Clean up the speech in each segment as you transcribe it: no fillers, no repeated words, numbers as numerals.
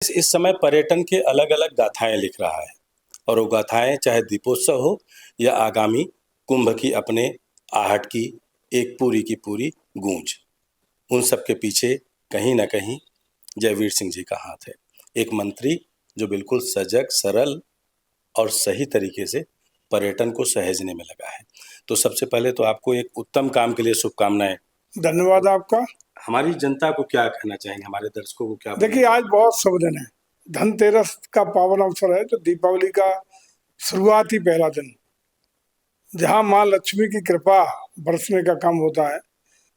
इस समय पर्यटन के अलग-अलग गाथाएँ लिख रहा है और वो गाथाएँ चाहे दीपोत्सव हो या आगामी कुंभ की अपने आहट की एक पूरी की पूरी गूँज। उन सब के पीछे कहीं न कहीं जयवीर सिंह जी का हाथ है। एक मंत्री जो बिल्कुल सजग, सरल और सही तरीके से पर्यटन को सहेजने में लगा है। तो सबसे पहले तो आपको एक उत्तम काम के लिए शुभकामनाएँ। धन्यवाद आपका। हमारी जनता को क्या कहना चाहेंगे, हमारे दर्शकों को क्या देखिए, आज बहुत शुभ दिन है। धनतेरस का पावन अवसर है, जो दीपावली का शुरुआती पहला दिन, जहां माँ लक्ष्मी की कृपा बरसने का काम होता है।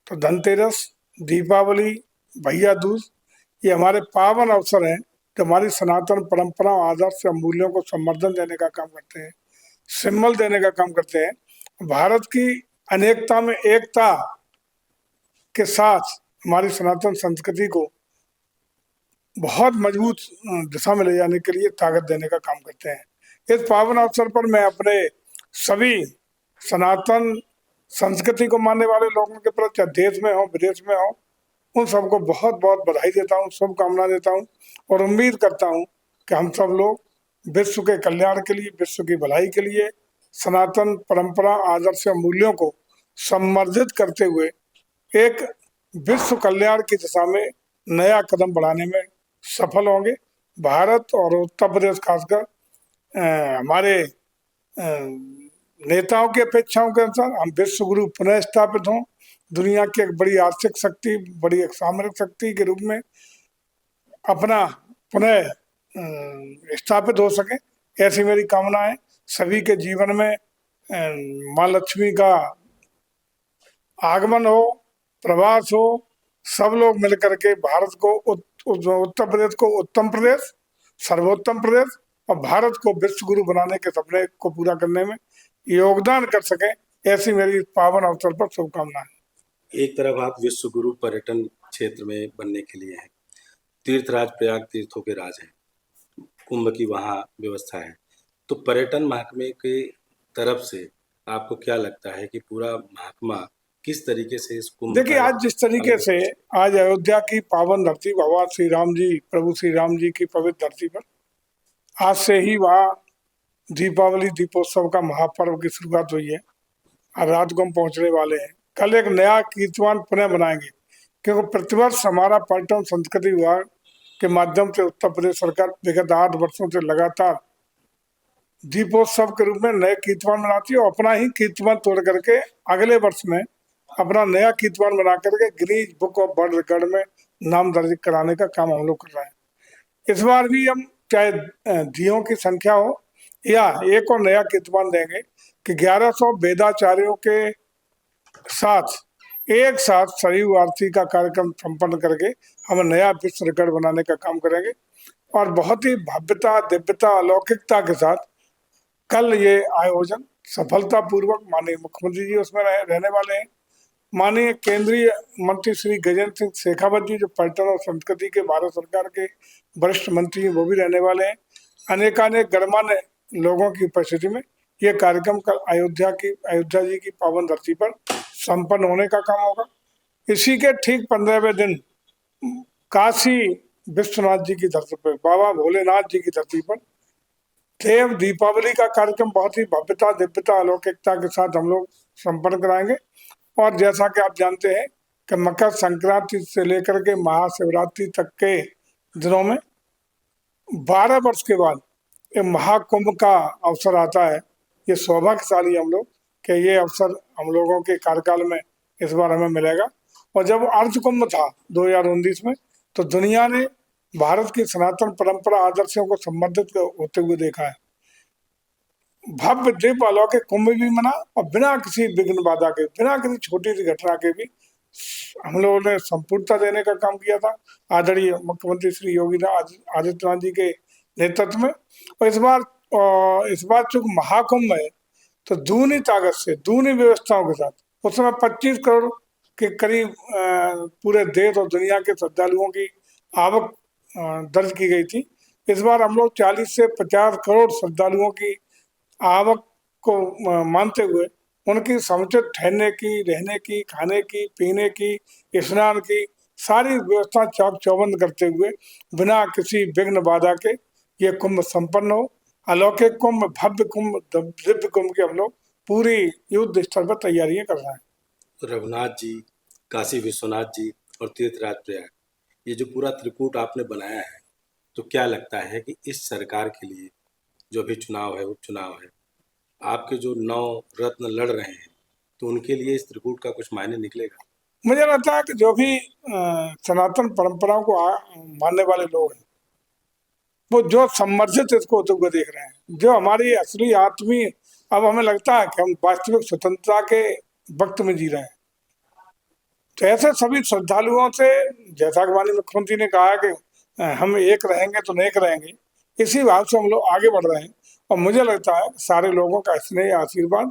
तो धनतेरस, दीपावली, भैया दूज, ये हमारे पावन अवसर हैं जो हमारी सनातन परंपरा, आदर्श और मूल्यों को संवर्धन देने का काम करते हैं, सिम्बल देने का काम करते हैं। भारत की अनेकता में एकता के साथ हमारी सनातन संस्कृति को बहुत मजबूत दिशा में ले जाने के लिए ताकत देने का काम करते हैं। इस पावन अवसर पर मैं अपने सभी सनातन संस्कृति को मानने वाले लोगों के प्रति, चाहे देश में हो विदेश में हो, उन सबको बहुत बहुत बधाई देता हूँ, शुभकामना देता हूँ और उम्मीद करता हूँ कि हम सब लोग विश्व के कल्याण के लिए, विश्व की भलाई के लिए सनातन परंपरा, आदर्श और मूल्यों को संवर्धित करते हुए एक विश्व कल्याण की दिशा में नया कदम बढ़ाने में सफल होंगे। भारत और उत्तर प्रदेश खासकर हमारे नेताओं की अपेक्षाओं के अनुसार हम विश्व गुरु पुनः स्थापित हों, दुनिया की एक बड़ी आर्थिक शक्ति, बड़ी एक सामरिक शक्ति के रूप में अपना पुनः स्थापित हो सके, ऐसी मेरी कामना है। सभी के जीवन में माँ लक्ष्मी का आगमन हो, प्रवास हो, सब लोग मिलकर के भारत को उत्तर प्रदेश को उत्तम प्रदेश, सर्वोत्तम प्रदेश और भारत को विश्व गुरु बनाने के सपने को पूरा करने में योगदान कर सके, ऐसी मेरी पावन अवसर पर शुभकामनाएं। एक तरफ आप विश्व गुरु पर्यटन क्षेत्र में बनने के लिए हैं, तीर्थराज प्रयाग तीर्थों के राज हैं, कुंभ की वहाँ व्यवस्था है, तो पर्यटन महकमे की तरफ से आपको क्या लगता है कि पूरा महकमा किस तरीके से इस कुंभ? देखिए, आज जिस तरीके से आज अयोध्या की पावन धरती, भगवान श्री राम जी, प्रभु श्री राम जी की पवित्र धरती पर आज से ही वहाँ दीपावली दीपोत्सव का महापर्व की शुरुआत हुई है और रात को हम पहुंचने वाले हैं। कल एक नया कीर्तिमान पुनः बनाएंगे, क्योंकि प्रतिवर्ष हमारा पर्यटन संस्कृति विभाग के माध्यम से उत्तर प्रदेश सरकार विगत 8 वर्षों से लगातार दीपोत्सव के रूप में नए कीर्तिमान बनाती है और अपना ही कीर्तिमान तोड़ करके अगले वर्ष में अपना नया कीर्तिमान बना करके Guinness book of world record में नाम दर्ज कराने का काम हम लोग कर रहे हैं। इस बार भी हम चाहे दियों की संख्या हो या एक और नया कीर्तिमान देंगे कि 1100 वेदाचार्यों के साथ एक साथ सरयू आरती का कार्यक्रम संपन्न करके हम नया विश्व रिकॉर्ड बनाने का काम करेंगे और बहुत ही भव्यता, दिव्यता, अलौकिकता के साथ कल ये आयोजन सफलतापूर्वक माननीय मुख्यमंत्री जी उसमें रहने वाले हैं। माननीय केंद्रीय मंत्री श्री गजेंद्र सिंह शेखावत जी, जो पर्यटन और संस्कृति के भारत सरकार के वरिष्ठ मंत्री हैं, वो भी रहने वाले हैं। अनेकानेक गणमान्य लोगों की उपस्थिति में ये कार्यक्रम कल अयोध्या जी की पावन धरती पर संपन्न होने का काम होगा। इसी के ठीक 15वें दिन काशी विश्वनाथ जी की धरती पर, बाबा भोलेनाथ जी की धरती पर देव दीपावली का कार्यक्रम बहुत ही भव्यता, दिव्यता, अलौकिकता के साथ हम लोग संपन्न कराएंगे। और जैसा कि आप जानते हैं कि मकर संक्रांति से लेकर के महाशिवरात्रि तक के दिनों में 12 वर्ष के बाद एक महाकुंभ का अवसर आता है। ये सौभाग्यशाली हम लोग कि ये अवसर हम लोगों के कार्यकाल में इस बार हमें मिलेगा। और जब अर्ध कुंभ था 2019 में, तो दुनिया ने भारत की सनातन परंपरा, आदर्शों को संवर्धित होते हुए देखा है। भव्य दिव्य अलौकिक कुंभ भी मना और बिना किसी विघ्न बाधा के, बिना किसी छोटी सी घटना के भी हम लोगों ने संपूर्णता देने का काम किया था आदरणीय मुख्यमंत्री श्री योगी आदित्यनाथ जी के नेतृत्व में। और इस बार चूंकि महाकुंभ है, तो दूनी ताकत से, दूनी व्यवस्थाओं के साथ, उस समय 25 करोड़ के करीब पूरे देश और दुनिया के श्रद्धालुओं की आवक दर्ज की गई थी। इस बार हम लोग 40 से 50 करोड़ श्रद्धालुओं की आवक को मानते हुए उनकी समुचित ठहरने की, रहने की, खाने की, पीने की, स्नान की सारी व्यवस्था चाक चौबंद करते हुए बिना किसी विघ्न बाधा के ये कुंभ संपन्न हो। अलौकिक कुंभ, भव्य कुंभ, दिव्य कुंभ की हम लोग पूरी युद्ध स्तर पर तैयारियां कर रहे हैं। रघुनाथ जी, काशी विश्वनाथ जी और तीर्थराज प्रयाग, ये जो पूरा त्रिकूट आपने बनाया है, तो क्या लगता है कि इस सरकार के लिए जो भी चुनाव है, उपचुनाव है, आपके जो 9 रत्न लड़ रहे हैं, तो उनके लिए इस त्रिकूट का कुछ मायने निकलेगा? मुझे लगता है कि जो भी सनातन परंपराओं को मानने वाले लोग हैं, वो जो सम्मर्जित इसको होते हुए देख रहे हैं, जो हमारी असली आत्मीय, अब हमें लगता है कि हम वास्तविक स्वतंत्रता के वक्त में जी रहे हैं। तो ऐसे सभी श्रद्धालुओं से, जैसा कि माननीय मुख्यमंत्री ने कहा कि हम एक रहेंगे तो नेक रहेंगे, इसी भाव से हम लोग आगे बढ़ रहे हैं। और मुझे लगता है सारे लोगों का स्नेह, आशीर्वाद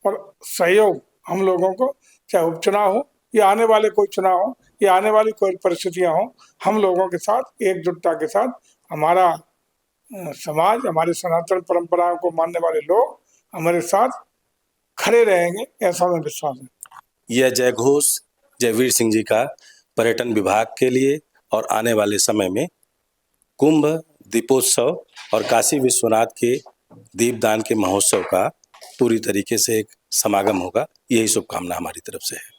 और सहयोग हम लोगों को, चाहे उपचुनाव हो या आने वाले कोई चुनाव हो या आने वाली कोई परिस्थितियां हो, हम लोगों के साथ एकजुटता के साथ हमारा समाज, हमारे सनातन परंपराओं को मानने वाले लोग हमारे साथ खड़े रहेंगे, ऐसा हमें विश्वास है। यह जय घोष जयवीर सिंह जी का पर्यटन विभाग के लिए और आने वाले समय में कुंभ, दीपोत्सव और काशी विश्वनाथ के दीपदान के महोत्सव का पूरी तरीके से एक समागम होगा, यही शुभकामना हमारी तरफ से है।